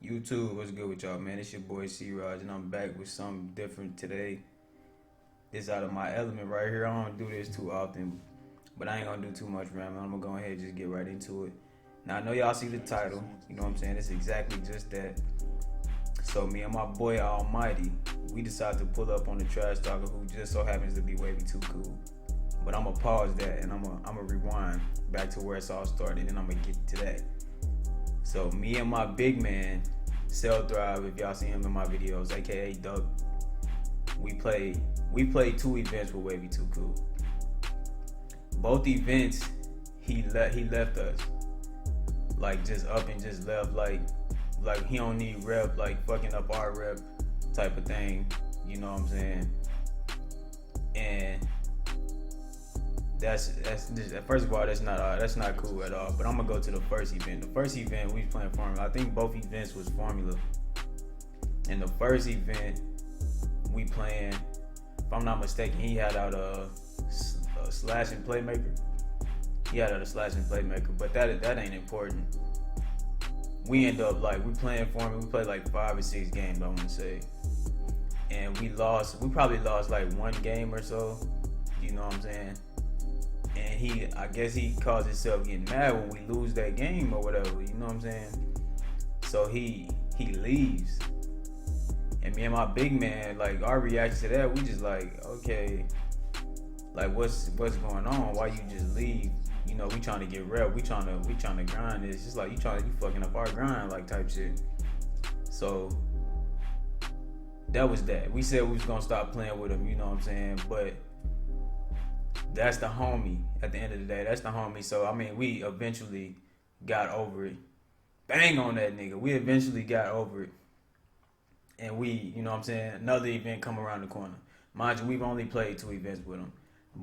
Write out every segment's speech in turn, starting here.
YouTube, what's good with y'all, man? It's your boy CeeRog, and I'm back with something different today. This out of my element right here. I don't do this too often, but I ain't gonna do too much, man. I'm gonna go ahead and just get right into it. Now, I know y'all see the title, you know what I'm saying? It's exactly just that. So, me and my boy Almighty, we decided to pull up on the trash talker who just so happens to be Wavy Too Cool. But I'm gonna pause that and I'm gonna rewind back to where it's all started, and I'm gonna get to that. So me and my big man, Cell Thrive, if y'all see him in my videos, aka Duck, we played 2 events with Wavy Too Cool. Both events he left us. Like just up and just left, like he don't need rep, like fucking up our rep type of thing, you know what I'm saying? And that's first of all, that's not cool at all. But I'm gonna go to the first event. The first event we was playing Formula. I think both events was Formula. And the first event we playing, if I'm not mistaken, he had out a slash and playmaker. He had out a slash and playmaker, but that ain't important. We end up like we playing Formula. We played like 5 or 6 games, I want to say, and we lost. We probably lost like 1 game or so. You know what I'm saying? And I guess he caused himself getting mad when we lose that game or whatever, you know what I'm saying? So he leaves. And me and my big man, like our reaction to that, we just like, okay, like what's going on? Why you just leave? You know, we trying to get rep, we trying to grind. It's just like you fucking up our grind, like type shit. So that was that. We said we was gonna stop playing with him, you know what I'm saying? But that's the homie at the end of the day. That's the homie. So, I mean, we eventually got over it. Bang on that nigga. We eventually got over it. And we, you know what I'm saying, another event come around the corner. Mind you, we've only played 2 events with him.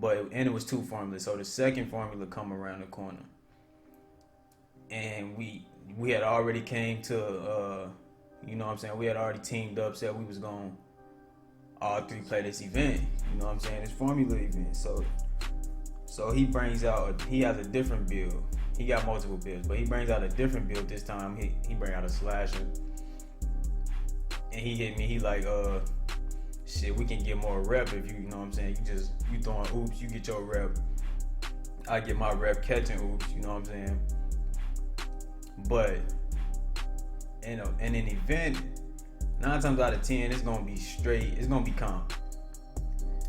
And it was 2 formulas. So the second formula come around the corner. And we had already came to, you know what I'm saying, we had already teamed up, said we was going to all 3 play this event. You know what I'm saying, this formula event. So he brings out, he has a different build. He got multiple builds, but he brings out a different build this time. He bring out a slasher. And he hit me, he like, shit, we can get more rep if you know what I'm saying, you throwing oops, you get your rep. I get my rep catching oops, you know what I'm saying? But in an event, 9 times out of 10, it's gonna be straight, it's gonna be calm.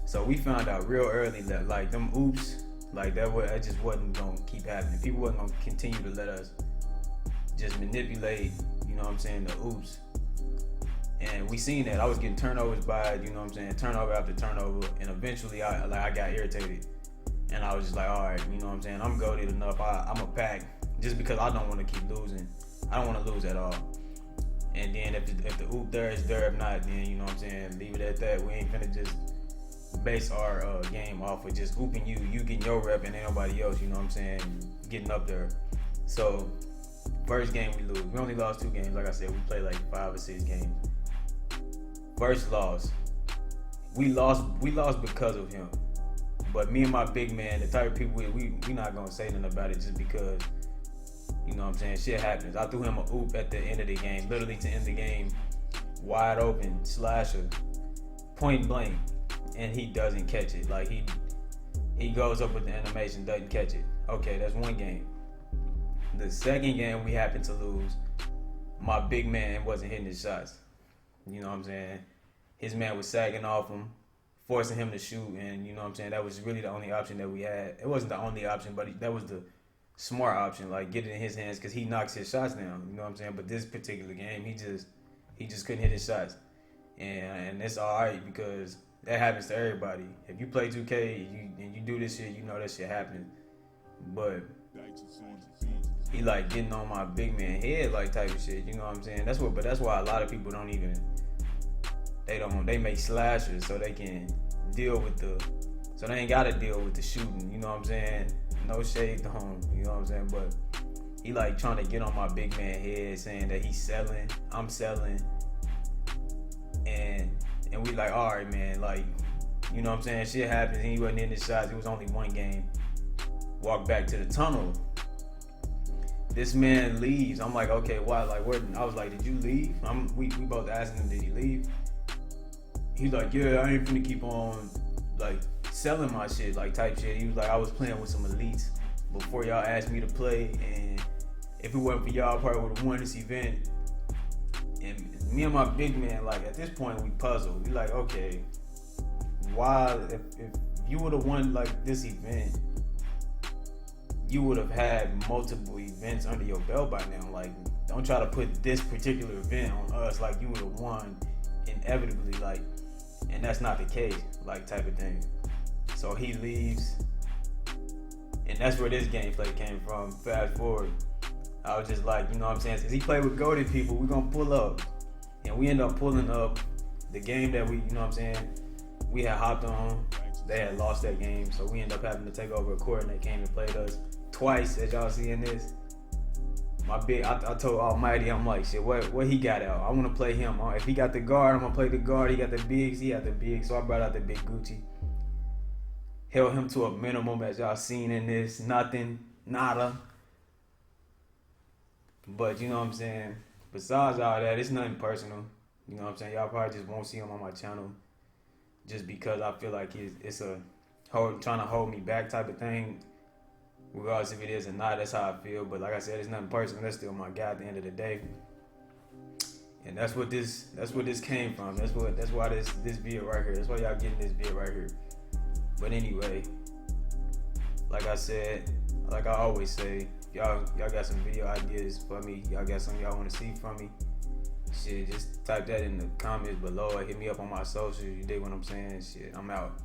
So we found out real early that like them oops, like that just wasn't gonna keep happening. People wasn't gonna continue to let us just manipulate, you know what I'm saying, the oops. And we seen that. I was getting turnovers by, you know what I'm saying, turnover after turnover, and eventually I got irritated. And I was just like, all right, you know what I'm saying, I'm goated enough. I'm a pack just because I don't want to keep losing. I don't want to lose at all. And then if the oop there is there, if not, then you know what I'm saying, leave it at that. We ain't finna just base our game off of just ooping you getting your rep and ain't nobody else, you know what I'm saying, getting up there. So first game we lose. We only lost 2 games. Like I said, we played like 5 or 6 games. First loss, we lost because of him. But me and my big man, the type of people we not gonna say nothing about it just because, you know what I'm saying, shit happens. I threw him a oop at the end of the game, literally to end the game, wide open, slasher, point blank, and he doesn't catch it. Like he goes up with the animation, doesn't catch it. Okay, that's 1 game. The second game we happened to lose, my big man wasn't hitting his shots. You know what I'm saying? His man was sagging off him, forcing him to shoot, and you know what I'm saying, that was really the only option that we had. It wasn't the only option, but that was the smart option, like get it in his hands, because he knocks his shots down, you know what I'm saying? But this particular game, he just couldn't hit his shots. And it's alright, because that happens to everybody. If you play 2K and you do this shit, you know that shit happens. But he like getting on my big man head, like type of shit, you know what I'm saying? But that's why a lot of people they make slashers so they can deal with so they ain't gotta deal with the shooting, you know what I'm saying? No shade to him, you know what I'm saying? But he like trying to get on my big man head, saying that he's selling, I'm selling, and we like, all right, man, like, you know what I'm saying? Shit happens. He wasn't in his shots. It was only 1 game. Walk back to the tunnel. This man leaves. I'm like, okay, why? Like, where? I was like, did you leave? We both asking him, did he leave? He's like, yeah, I ain't finna keep on like selling my shit, like type shit. He was like, I was playing with some elites before y'all asked me to play, and if it wasn't for y'all, I probably would have won this event. And me and my big man, like at this point, we puzzled. We like, okay, why? If you would have won like this event, you would have had multiple events under your belt by now. Like, don't try to put this particular event on us like you would have won inevitably, like, and that's not the case, like type of thing. So he leaves, and that's where this gameplay came from. Fast forward, I was just like, you know what I'm saying, since he played with goated people, we're gonna pull up. And we end up pulling up the game that we, you know what I'm saying, we had hopped on. They had lost that game, so we ended up having to take over a court, and they came and played us twice, as y'all see in this. I told Almighty, I'm like, shit, what he got out? I want to play him. If he got the guard, I'm gonna play the guard. He got the bigs, he got the bigs. So I brought out the big Gucci. Held him to a minimum, as y'all seen in this. Nothing, nada. But you know what I'm saying? Besides all that, it's nothing personal. You know what I'm saying? Y'all probably just won't see him on my channel, just because I feel like it's a trying to hold me back type of thing. Regardless if it is or not, that's how I feel. But like I said, it's nothing personal. That's still my guy at the end of the day. And that's what this came from. That's why this video right here. That's why y'all getting this video right here. But anyway, like I said, like I always say, y'all got some video ideas for me. Y'all got something y'all want to see from me. Shit, just type that in the comments below or hit me up on my socials. You dig what I'm saying? Shit, I'm out.